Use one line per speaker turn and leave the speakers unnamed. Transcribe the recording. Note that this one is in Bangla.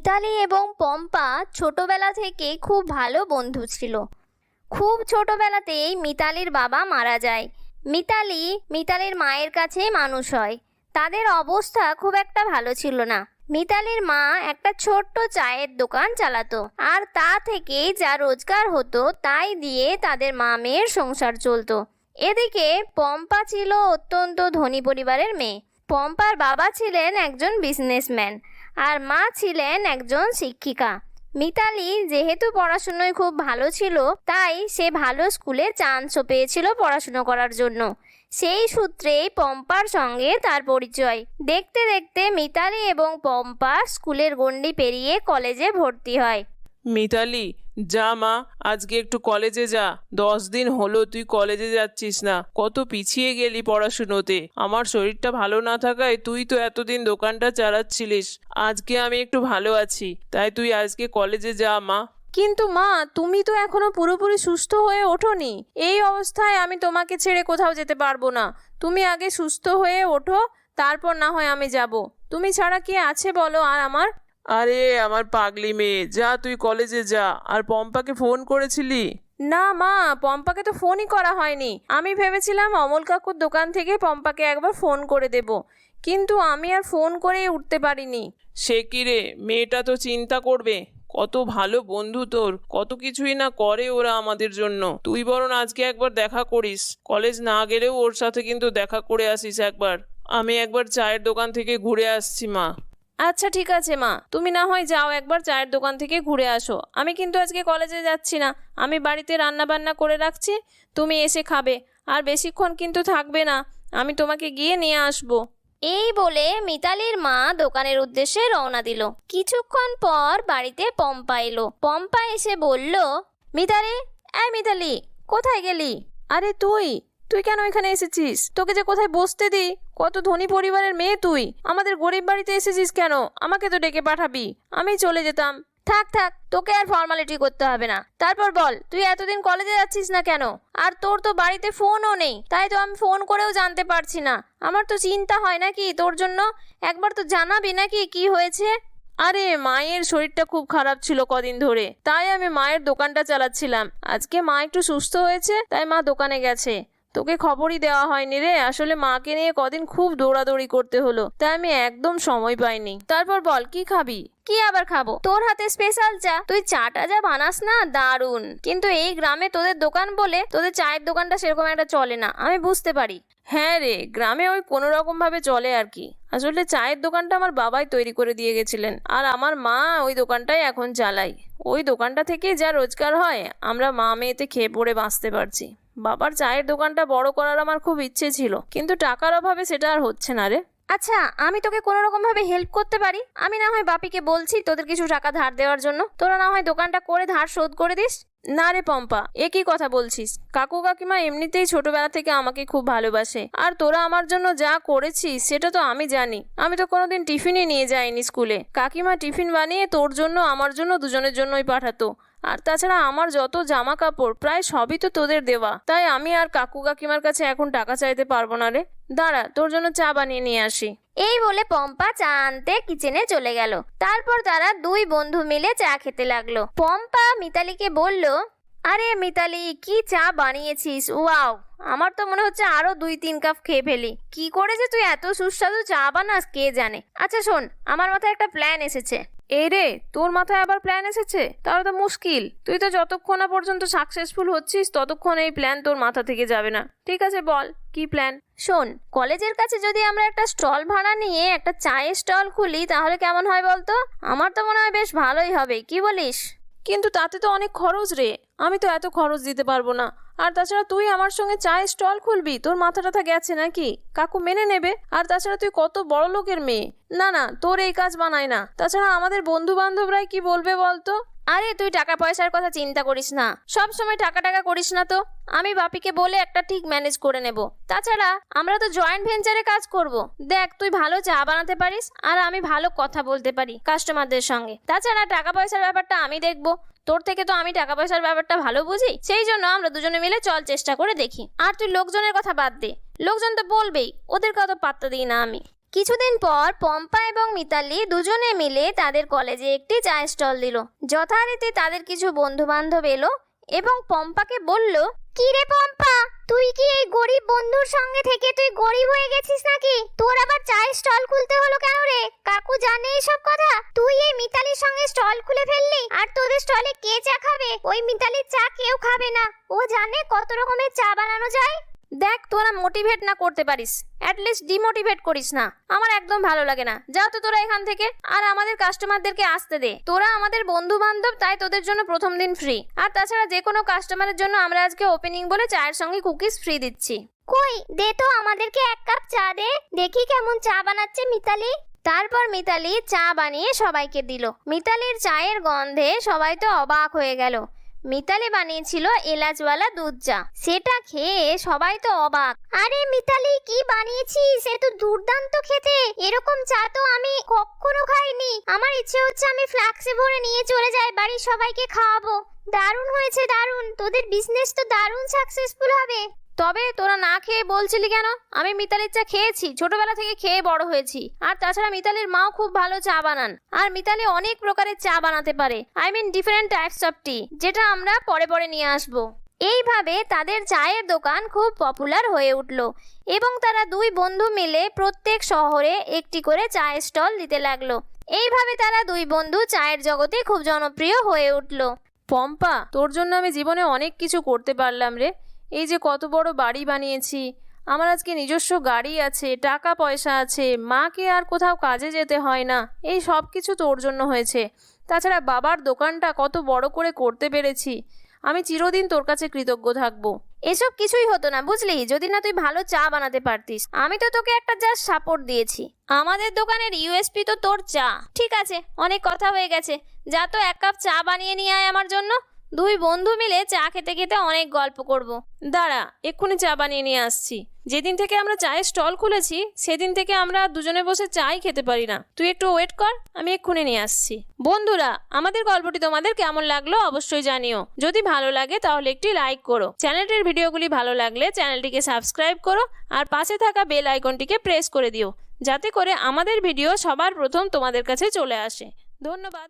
মিতালি এবং পম্পা ছোটবেলা থেকে খুব ভালো বন্ধু ছিল। খুব ছোটবেলাতেই মিতালির বাবা মারা যায়। মিতালির মায়ের কাছে মানুষ হয়। তাদের অবস্থা খুব একটা ভালো ছিল না। মিতালির মা একটা ছোট্ট চায়ের দোকান চালাতো, আর তা থেকেই যা রোজগার হতো তাই দিয়ে তাদের মা মেয়ের সংসার চলতো। এদিকে পম্পা ছিল অত্যন্ত ধনী পরিবারের মেয়ে। পম্পার বাবা ছিলেন একজন বিজনেসম্যান, আর মা ছিলেন একজন শিক্ষিকা। মিতালি যেহেতু পড়াশুনোয় খুব ভালো ছিল, তাই সে ভালো স্কুলে চান্সও পেয়েছিল পড়াশুনো করার জন্য। সেই সূত্রেই পম্পার সঙ্গে তার পরিচয়। দেখতে দেখতে মিতালি এবং পম্পা স্কুলের গণ্ডি পেরিয়ে কলেজে ভর্তি হয়।
মিতালি, যা মা, আজকে একটু কলেজে যা। 10 দিন হলো তুই কলেজে যাচ্ছিস না। কত পিছিয়ে গেলি পড়াশুনোতে। আমার শরীরটা ভালো না থাকায় তুই তো এতদিন দোকানটা চালাচ্ছিলিস। আজকে আমি একটু ভালো আছি, তাই তুই আজকে কলেজে যা মা।
কিন্তু মা, তুমি তো এখনো পুরোপুরি সুস্থ হয়ে ওঠোনি। এই অবস্থায় আমি তোমাকে ছেড়ে কোথাও যেতে পারবো না। তুমি আগে সুস্থ হয়ে ওঠো, তারপর না হয় আমি যাব। তুমি ছাড়া কে আছে বলো আর আমার?
আরে আমার পাগলি মেয়ে, যা তুই কলেজে যা। আর পম্পাকে ফোন করেছিলি?
না মা, পম্পাকে তো ফোনই করা হয়নি। আমি ভেবেছিলাম অমল কাকুর দোকান থেকে পম্পাকে একবার ফোন করে দেব, কিন্তু আমি আর ফোন করে উঠতে পারিনি।
সে কি রে, মেয়েটা তো চিন্তা করবে। কত ভালো বন্ধু তোর, কত কিছুই না করে ওরা আমাদের জন্য। তুই বরং আজকে একবার দেখা করিস। কলেজ না গেলেও ওর সাথে কিন্তু দেখা করে আসিস একবার। আমি একবার চায়ের দোকান থেকে ঘুরে আসছি মা।
আচ্ছা ঠিক আছে মা, তুমি না হয় যাও একবার চায়ের দোকান থেকে ঘুরে আসো। আমি কিন্তু আজকে কলেজে যাচ্ছি না। আমি বাড়িতে রান্না বান্না করে রাখছি, তুমি এসে খাবে। আর বেশিক্ষণ কিন্তু থাকবে না, আমি তোমাকে গিয়ে নিয়ে আসবো।
এই বলে মিতালির মা দোকানের উদ্দেশ্যে রওনা দিল। কিছুক্ষণ পর বাড়িতে পম্পা এলো। পম্পা এসে বলল, মিতালি, মিতালি, কোথায় গেলি?
আরে তুই কেন এখানে এসেছিস? তোকে যে কোথায় বসতে দিই। কত ধনী পরিবারের মেয়ে তুই, আমাদের গরিব বাড়িতে এসেছিস কেন? আমাকে তো ডেকে পাঠাবি, আমি চলে যেতাম।
থাক থাক, তোকে আর ফর্মালিটি করতে হবে না। তারপর বল, তুই এতদিন কলেজে যাচ্ছিস না কেন? আর তোর তো বাড়িতে ফোনও নেই, তাই তো আমি ফোন করেও জানতে পারছি না। আমার তো চিন্তা হয় নাকি তোর জন্য। একবার তো জানাবি নাকি কি হয়েছে?
আরে মায়ের শরীরটা খুব খারাপ ছিল কদিন ধরে, তাই আমি মায়ের দোকানটা চালাচ্ছিলাম। আজকে মা একটু সুস্থ হয়েছে, তাই মা দোকানে গেছে। তোকে খবরই দেওয়া হয়নি রে। আসলে মাকে নিয়ে কদিন খুব দৌড়াদৌড়ি করতে হলো, তাই আমি একদম সময় পাইনি। তারপর বল, কি খাবি?
কি আবার খাবো? তোর হাতে স্পেশাল চা। তুই চাটা যা বানাস না, দারুণ। কিন্তু এই গ্রামে তোদের দোকান বলে তোদের চায়ের দোকানটা সেরকম একটা চলে না, আমি বুঝতে পারি।
হ্যাঁ রে, গ্রামে ওই কোনো রকম ভাবে চলে আর কি। আসলে চায়ের দোকানটা আমার বাবাই তৈরি করে দিয়ে গেছিলেন, আর আমার মা ওই দোকানটাই এখন চালাই। ওই দোকানটা থেকে যা রোজগার হয়, আমরা মা মেয়েতে খেয়ে পড়ে বাঁচতে পারছি। বাবার চায়ের দোকানটা বড় করার আমার খুব ইচ্ছে ছিল, কিন্তু টাকার অভাবে সেটা আর হচ্ছে না রে।
আচ্ছা, আমি তোকে কোনো রকম ভাবে হেল্প করতে পারি। আমি না হয় বাপিকে বলছি তোদের কিছু টাকা ধার দেওয়ার জন্য। তোরা না হয় দোকানটা করে ধার শোধ করে দিস।
না রে পম্পা, এ কি কথা বলছিস? কাকু কাকিমা এমনিতেই ছোটবেলা থেকে আমাকে খুব ভালোবাসে, আর তোরা আমার জন্য যা করেছিস সেটা তো আমি জানি। আমি তো কোনোদিন টিফিনই নিয়ে যাইনি স্কুলে। কাকিমা টিফিন বানিয়ে তোর জন্য আমার জন্য দুজনের জন্যই পাঠাতো। আর তাছাড়া আমার যত জামা কাপড় প্রায় সবই তো তোদের দেওয়া, তাই আমি আর কাকু কাকিমার কাছে এখন টাকা চাইতে পারবো না রে। দাঁড়া, তোর জন্য চা বানিয়ে নিয়ে আসি।
এই বলে পম্পা চা আনতে কিচেনে চলে গেল। তারপর তারা দুই বন্ধু মিলে চা খেতে লাগলো। পম্পা মিতালিকে বলল, আরে মিতালি, কি চা বানিয়েছিস! ওয়াও, আমার তো মনে হচ্ছে আরো 2-3 কাপ খেয়ে ফেলি। কি করে যে তুই এত সুস্বাদু চা বানাস কে জানে। আচ্ছা শোন, আমার মাথায় একটা প্ল্যান এসেছে।
এই রে, তোর মাথায় আবার প্ল্যান এসেছে? তাহলে তো মুশকিল। তুই তো যতক্ষণ না পর্যন্ত সাকসেসফুল হচ্ছিস ততক্ষণ এই প্ল্যান তোর মাথা থেকে যাবে না। ঠিক আছে, বল কি প্ল্যান?
শোন, কলেজের কাছে যদি আমরা একটা স্টল ভাড়া নিয়ে একটা চায়ের স্টল খুলি তাহলে কেমন হয় বলতো? আমার তো মনে হয় বেশ ভালোই হবে, কি বলিস?
কিন্তু তাতে তো অনেক খরচ রে, আমি তো এত খরচ দিতে পারবো না। আর তাছাড়া তুই আমার সঙ্গে চায়ের স্টল খুলবি? তোর মাথা টাথা গেছে নাকি? কাকু মেনে নেবে? আর তাছাড়া তুই কত বড় লোকের মেয়ে। না না, তোর এই কাজ বানায় না। তাছাড়া আমাদের বন্ধু বান্ধবরাই কি বলবে বলতো?
আরে তুই টাকা পয়সার কথা চিন্তা করিস না, সব সময় টাকা টাকা করিস না তো। আমি বাপিকে বলে একটা ঠিক ম্যানেজ করে নেব। তাছাড়া আমরা তো জয়েন্ট ভেঞ্চারে কাজ করব। দেখ, তুই ভালো চা বানাতে পারিস, আর আমি ভালো কথা বলতে পারি কাস্টমারদের সঙ্গে। তাছাড়া টাকা পয়সার ব্যাপারটা আমি দেখবো। তোর থেকে তো আমি টাকা পয়সার ব্যাপারটা ভালো বুঝি, সেই জন্য আমরা দুজনে মিলে চল চেষ্টা করে দেখি। আর তুই লোকজনের কথা বাদ দে, লোকজন তো বলবেই, ওদের কত পাত্তা দিই না আমি। কিছুদিন পর পম্পা এবং মিতালি দুজনে মিলে তাদের কলেজে একটি চায়ের স্টল দিল। যথারীতি তাদের কিছু বন্ধু বান্ধব এলো এবং পম্পাকে বলল, কি রে পম্পা, তুই কি এই গরিব বন্ধুর সঙ্গে থেকে তুই গরিব হয়ে গেছিস নাকি? তোর আবার চায়ের স্টল খুলতে হলো কেন রে? কাকু জানে এইসব কথা? তুই এই মিতালির সঙ্গে স্টল খুলে ফেললি, আর তোদের স্টলে কে চা খাবে? ওই মিতালির চা কেউ খাবে না। ও জানে কত রকমের চা বানানো যায়।
দেখ, তোরা মোটিভেট না করতে পারিস, অ্যাটলিস্ট ডিমোটিভেট করিস না। আমার একদম ভালো লাগে না। যাও তো তোরা এখান থেকে, আর আমাদের কাস্টমারদেরকে আসতে দে। তোরা আমাদের বন্ধু বান্ধব, তাই তোদের জন্য প্রথম দিন ফ্রি। আর তাছাড়া যে কোনো কাস্টমারের জন্য আমরা আজকে ওপেনিং বলে চায়ের সঙ্গে কুকিজ ফ্রি দিচ্ছি।
কই দে তো আমাদেরকে এক কাপ চা দে, দেখি কেমন চা বানাচ্ছে মিতালি। তারপর মিতালি চা বানিয়ে সবাইকে দিল। মিতালির চায়ের গন্ধে সবাই তো অবাক হয়ে গেল। মিতালি বানিয়েছিল এলাচওয়ালা দুধ চা। সেটা খেয়ে সবাই তো অবাক। আরে মিতালি, কি বানিয়েছিস? সে তো দুর্দান্ত খেতে। এরকম চা তো আমি কখনো খাইনি। আমার ইচ্ছে হচ্ছে আমি ফ্লাক্সে ভরে নিয়ে চলে যাই, বাড়ির সবাইকে খাওয়াবো। দারুণ হয়েছে, দারুণ। তোদের বিজনেস তো দারুণ সাকসেসফুল হবে।
তবে তোরা না খেয়ে বলছিলি কেন? আমি মিতালির চা খেয়েছি, ছোটবেলা থেকে খেয়ে বড় হয়েছি। আর তাছাড়া মিতালির মাও খুব ভালো চা বানান। আর মিতালি অনেক প্রকারের চা বানাতে পারে, I mean different types of tea, যেটা আমরা পরে পরে নিয়ে আসবো।
এইভাবে তাদের চায়ের দোকান খুব পপুলার হয়ে উঠল এবং তারা দুই বন্ধু মিলে প্রত্যেক শহরে একটি করে চায়ের স্টল দিতে লাগলো। এইভাবে তারা দুই বন্ধু চায়ের জগতে খুব জনপ্রিয় হয়ে উঠল।
পম্পা, তোর জন্য আমি জীবনে অনেক কিছু করতে পারলাম রে। এই যে কত বড় বাড়ি বানিয়েছি, আমার আজকে নিজস্ব গাড়ি আছে, টাকা পয়সা আছে, মাকে আর কোথাও কাজে যেতে হয় না। এই সব কিছু তোর জন্য হয়েছে। তাছাড়া বাবার দোকানটা কত বড় করে করতে পেরেছি। আমি চিরদিন তোর কাছে কৃতজ্ঞ থাকবো।
এসব কিছুই হতো না, বুঝলি, যদি না তুই ভালো চা বানাতে পারতিস। আমি তো তোকে একটা জাস্ট সাপোর্ট দিয়েছি। আমাদের দোকানের ইউএসপি তো তোর চা। ঠিক আছে, অনেক কথা হয়ে গেছে। যা তো এক কাপ চা বানিয়ে নিয়ে আয় আমার জন্য। দুই বন্ধু মিলে চা খেতে খেতে অনেক গল্প করব।
দাঁড়া, এক্ষুনি চা বানিয়ে নিয়ে আসছি। যেদিন থেকে আমরা চায়ের স্টল খুলেছি সেদিন থেকে আমরা দুজনে বসে চাই খেতে পারি না। তুই একটু ওয়েট কর, আমি এক্ষুনি নিয়ে আসছি। বন্ধুরা, আমাদের গল্পটি তোমাদের কেমন লাগলো অবশ্যই জানিও। যদি ভালো লাগে তাহলে একটি লাইক করো। চ্যানেলটির ভিডিওগুলি ভালো লাগলে চ্যানেলটিকে সাবস্ক্রাইব করো আর পাশে থাকা বেল আইকনটিকে প্রেস করে দিও, যাতে করে আমাদের ভিডিও সবার প্রথম তোমাদের কাছে চলে আসে। ধন্যবাদ।